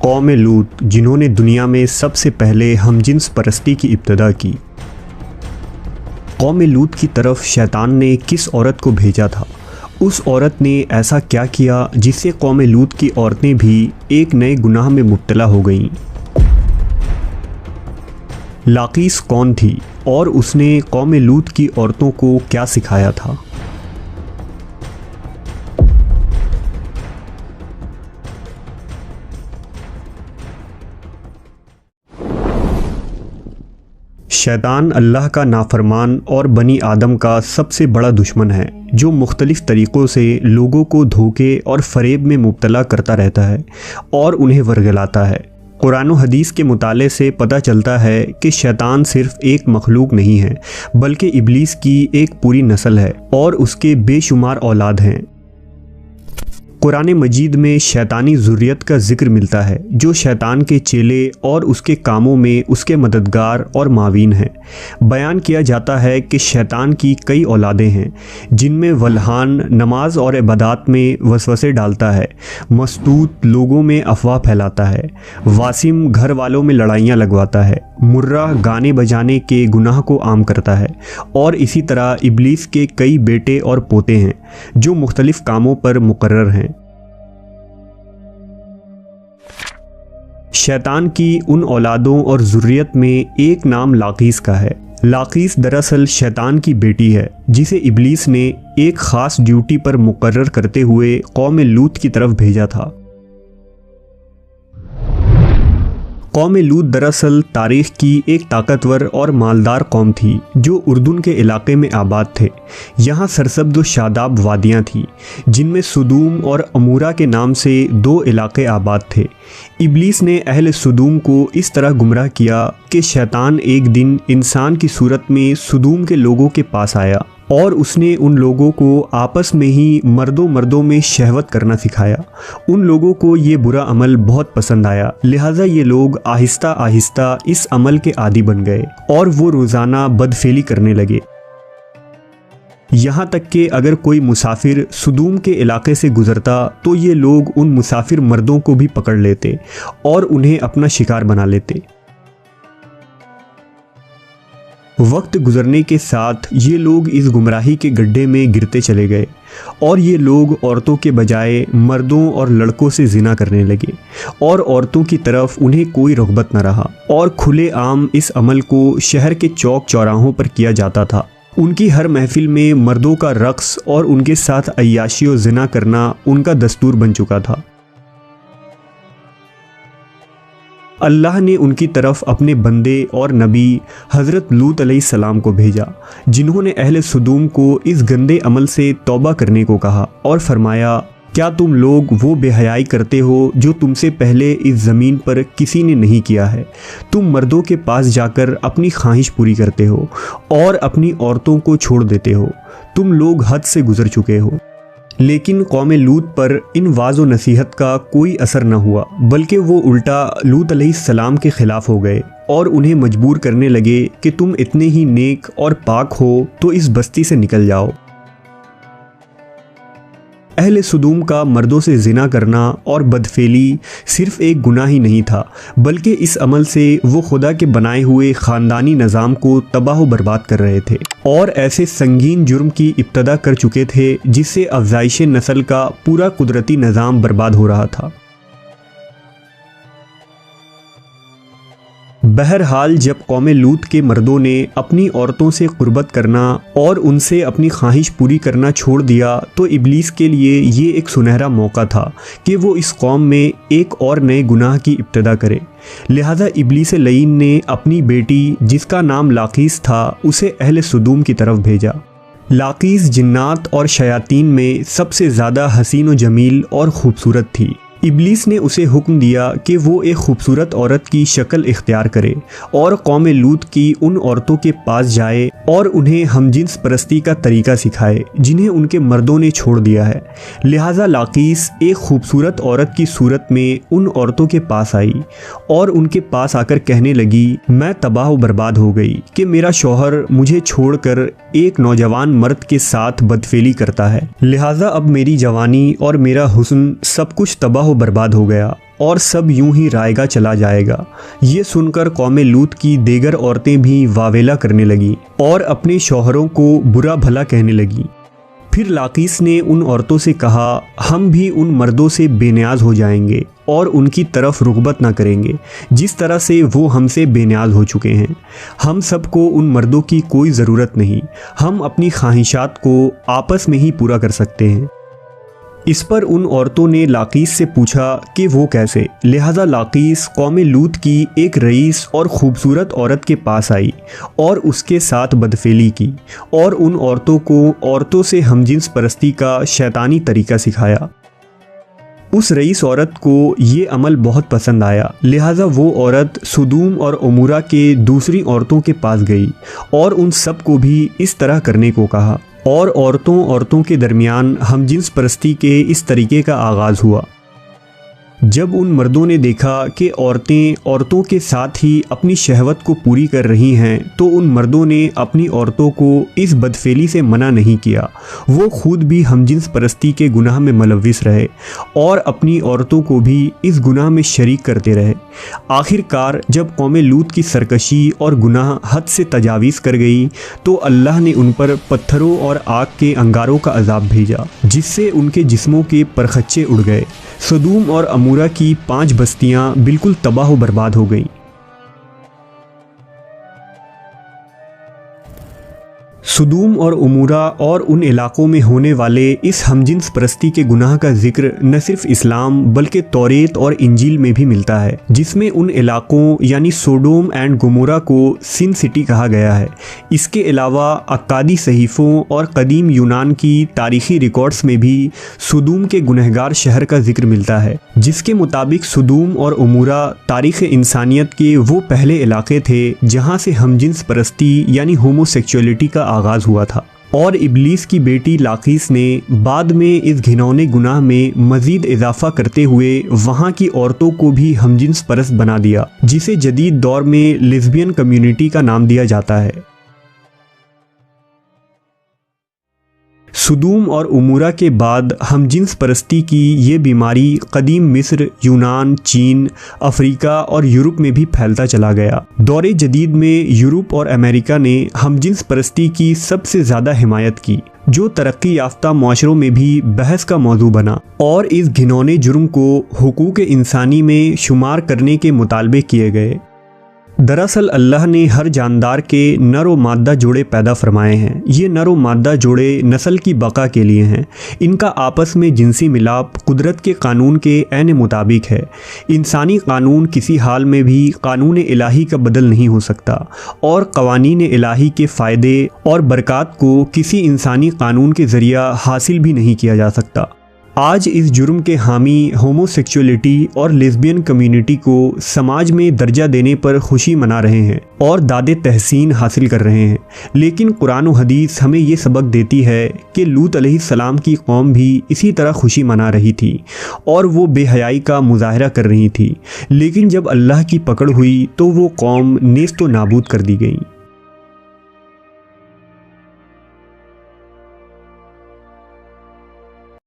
कौम लूत, जिन्होंने दुनिया में सबसे पहले हमजिन्स परस्ती की इब्तिदा की। कौम लूत की तरफ शैतान ने किस औरत को भेजा था? उस औरत ने ऐसा क्या किया जिससे कौम लूत की औरतें भी एक नए गुनाह में मुब्तला हो गईं? लाकीस कौन थी और उसने कौम लूत की औरतों को क्या सिखाया था? शैतान अल्लाह का नाफरमान और बनी आदम का सबसे बड़ा दुश्मन है, जो मुख्तलिफ़ तरीक़ों से लोगों को धोखे और फ़रेब में मुब्तला करता रहता है और उन्हें वर्गलाता है। कुरान व हदीस के मुताले से पता चलता है कि शैतान सिर्फ़ एक मखलूक नहीं है, बल्कि इब्लीस की एक पूरी नस्ल है और उसके बेशुमार औलाद हैं। कुरान मजीद में शैतानी ज़ुर्रियत का ज़िक्र मिलता है, जो शैतान के चेले और उसके कामों में उसके मददगार और मावीन हैं। बयान किया जाता है कि शैतान की कई औलादें हैं, जिनमें वल्हान नमाज और इबादत में वसवसे डालता है, मस्तूत लोगों में अफवाह फैलाता है, वासिम घर वालों में लड़ाइयाँ लगवाता है, मुर्रा गाने बजाने के गुनाह को आम करता है और इसी तरह इब्लीस के कई बेटे और पोते हैं, जो मुख्तलिफ़ कामों पर मुकर्रर हैं। शैतान की उन औलादों और ज़ुर्रियत में एक नाम लाकीस का है। लाकीस दरअसल शैतान की बेटी है, जिसे इब्लीस ने एक ख़ास ड्यूटी पर मुकर्रर करते हुए कौम लूत की तरफ भेजा था। कौम लूत दरअसल तारीख़ की एक ताकतवर और मालदार कौम थी, जो उर्दून के इलाके में आबाद थे। यहाँ सरसब्ज़ व शादाब वादियाँ थीं, जिनमें सुदूम और अमूरा के नाम से दो इलाके आबाद थे। इब्लीस ने अहले सुदूम को इस तरह गुमराह किया कि शैतान एक दिन इंसान की सूरत में सुदूम के लोगों के पास आया और उसने उन लोगों को आपस में ही मर्दों में शहवत करना सिखाया। उन लोगों को ये बुरा अमल बहुत पसंद आया, लिहाजा ये लोग आहिस्ता आहिस्ता इस अमल के आदी बन गए और वो रोज़ाना बदफेली करने लगे। यहाँ तक कि अगर कोई मुसाफिर सुदूम के इलाके से गुज़रता तो ये लोग उन मुसाफिर मर्दों को भी पकड़ लेते और उन्हें अपना शिकार बना लेते। वक्त गुजरने के साथ ये लोग इस गुमराही के गड्ढे में गिरते चले गए और ये लोग औरतों के बजाय मर्दों और लड़कों से जिना करने लगे और औरतों की तरफ उन्हें कोई रग़बत न रहा और खुले आम इस अमल को शहर के चौक चौराहों पर किया जाता था। उनकी हर महफिल में मर्दों का रक़्स और उनके साथ अय्याशी और जिना करना उनका दस्तूर बन चुका था। अल्लाह ने उनकी तरफ अपने बंदे और नबी हज़रत लूत अलैहिस्सलाम को भेजा, जिन्होंने अहले सुदूम को इस गंदे अमल से तौबा करने को कहा और फरमाया, क्या तुम लोग वो बेहयाई करते हो जो तुमसे पहले इस ज़मीन पर किसी ने नहीं किया है? तुम मर्दों के पास जाकर अपनी ख्वाहिश पूरी करते हो और अपनी औरतों को छोड़ देते हो। तुम लोग हद से गुज़र चुके हो। लेकिन कौम लूत पर इन वाज़ व नसीहत का कोई असर न हुआ, बल्कि वो उल्टा लूत अलैहिस्सलाम के ख़िलाफ़ हो गए और उन्हें मजबूर करने लगे कि तुम इतने ही नेक और पाक हो तो इस बस्ती से निकल जाओ। अहले सुदूम का मर्दों से जिना करना और बदफेली सिर्फ़ एक गुनाह ही नहीं था, बल्कि इस अमल से वो खुदा के बनाए हुए ख़ानदानी निज़ाम को तबाह व बर्बाद कर रहे थे और ऐसे संगीन जुर्म की इब्तदा कर चुके थे जिससे अफ़ज़ाइश नस्ल का पूरा कुदरती निज़ाम बर्बाद हो रहा था। बहरहाल जब कौम लूत के मर्दों ने अपनी औरतों से क़ुर्बत करना और उनसे अपनी ख्वाहिश पूरी करना छोड़ दिया तो इब्लीस के लिए ये एक सुनहरा मौका था कि वो इस कौम में एक और नए गुनाह की इब्तिदा करे। लिहाजा इब्लीस लईन ने अपनी बेटी, जिसका नाम लाकीस था, उसे अहले सुदूम की तरफ भेजा। लाकीस जिन्नात और शयातीन में सबसे ज़्यादा हसीन व जमील और ख़ूबसूरत थी। इब्लीस ने उसे हुक्म दिया कि वो एक खूबसूरत औरत की शक्ल इख्तियार करे और कौम लूत की उन औरतों के पास जाए और उन्हें हमजिन्स परस्ती का तरीका सिखाए, जिन्हें उनके मर्दों ने छोड़ दिया है। लिहाजा लाकीस एक खूबसूरत औरत की सूरत में उन औरतों के पास आई और उनके पास आकर कहने लगी, मैं तबाह व बर्बाद हो गई कि मेरा शौहर मुझे छोड़कर एक नौजवान मर्द के साथ बदफेली करता है। लिहाजा अब मेरी जवानी और मेरा हुस्न सब कुछ तबाह व बर्बाद हो गया और सब यूं ही रायगा चला जाएगा। ये सुनकर कौमे लूत की देगर औरतें भी वावेला करने लगीं और अपने शौहरों को बुरा भला कहने लगीं। फिर लाकीस ने उन औरतों से कहा, हम भी उन मर्दों से बेनियाज हो जाएंगे और उनकी तरफ रुग़बत ना करेंगे जिस तरह से वो हमसे बेनियाज हो चुके हैं। हम सबको उन मर्दों की कोई ज़रूरत नहीं, हम अपनी ख्वाहिशात को आपस में ही पूरा कर सकते हैं। इस पर उन औरतों ने लाकीस से पूछा कि वो कैसे। लिहाजा लाकीस कौमे लूत की एक रईस और ख़ूबसूरत औरत के पास आई और उसके साथ बदफेली की और उन औरतों को औरतों से हमजिन्स परस्ती का शैतानी तरीका सिखाया। उस रईस औरत को ये अमल बहुत पसंद आया, लिहाजा वो औरत सुदूम और उमूरा के दूसरी औरतों के पास गई और उन सब को भी इस तरह करने को कहा और औरतों के दरमियान हमजिन्स परस्ती के इस तरीके का आगाज़ हुआ। जब उन मर्दों ने देखा कि औरतें औरतों के साथ ही अपनी शहवत को पूरी कर रही हैं, तो उन मर्दों ने अपनी औरतों को इस बदफेली से मना नहीं किया। वो खुद भी हमजिन्स परस्ती के गुनाह में मुलव्विस रहे और अपनी औरतों को भी इस गुनाह में शरीक करते रहे। आखिरकार जब कौमे लूत की सरकशी और गुनाह हद से तजावीज़ कर गई तो अल्लाह ने उन पर पत्थरों और आग के अंगारों का अजाब भेजा, जिससे उनके जिस्मों के परखच्चे उड़ गए। सदूम और अमूरा की 5 बस्तियां बिल्कुल तबाह व बर्बाद हो गईं। सुदूम और उमूरा और उन इलाक़ों में होने वाले इस हमजिन्स परस्ती के गुनाह का जिक्र न सिर्फ इस्लाम बल्कि तौरेत और इंजील में भी मिलता है, जिसमें उन इलाक़ों यानी सोडोम एंड गोमोरा को सिन सिटी कहा गया है। इसके अलावा अक्कादी सहीफ़ों और कदीम यूनान की तारीख़ी रिकॉर्ड्स में भी सुदूम के गुनहगार शहर का जिक्र मिलता है, जिसके मुताबिक सुदूम और उमूरा तारीख़ इंसानियत के वो पहले इलाक़े थे जहाँ से हमजिन्स परस्ती यानी होमोसेक्सुअलिटी का आगाज़ हुआ था। और इब्लीस की बेटी लाकीस ने बाद में इस घिनौने गुनाह में मज़ीद इजाफा करते हुए वहाँ की औरतों को भी हमजिन्स परस्त बना दिया, जिसे जदीद दौर में लेस्बियन कम्युनिटी का नाम दिया जाता है। सुदूम और उमूरा के बाद हमजिन्स परस्ती की ये बीमारी कदीम मिस्र, यूनान, चीन, अफ्रीका और यूरोप में भी फैलता चला गया। दौरे जदीद में यूरोप और अमेरिका ने हमजिन्स परस्ती की सबसे ज़्यादा हिमायत की, जो तरक्की याफ्ता माशरों में भी बहस का मौजू बना और इस घिनौने जुर्म को हुकूक इंसानी में शुमार करने के मुतालबे किए गए। दरअसल अल्लाह ने हर जानदार के नर व मादा जोड़े पैदा फरमाए हैं। ये नर व मादा जोड़े नस्ल की बका के लिए हैं। इनका आपस में जिनसी मिलाप कुदरत के कानून के ऐन मुताबिक है। इंसानी कानून किसी हाल में भी कानून इलाही का बदल नहीं हो सकता और कवानीन इलाही के फ़ायदे और बरक़ात को किसी इंसानी कानून के ज़रिया हासिल भी नहीं किया जा सकता। आज इस जुर्म के हामी होमोसेक्सुअलिटी और लेस्बियन कम्युनिटी को समाज में दर्जा देने पर खुशी मना रहे हैं और दादे तहसीन हासिल कर रहे हैं, लेकिन कुरान व हदीस हमें ये सबक देती है कि लूत अलैहिस्सलाम की कौम भी इसी तरह खुशी मना रही थी और वो बेहयाई का मुजाहरा कर रही थी, लेकिन जब अल्लाह की पकड़ हुई तो वो कौम नेस्त व नाबूद कर दी गई।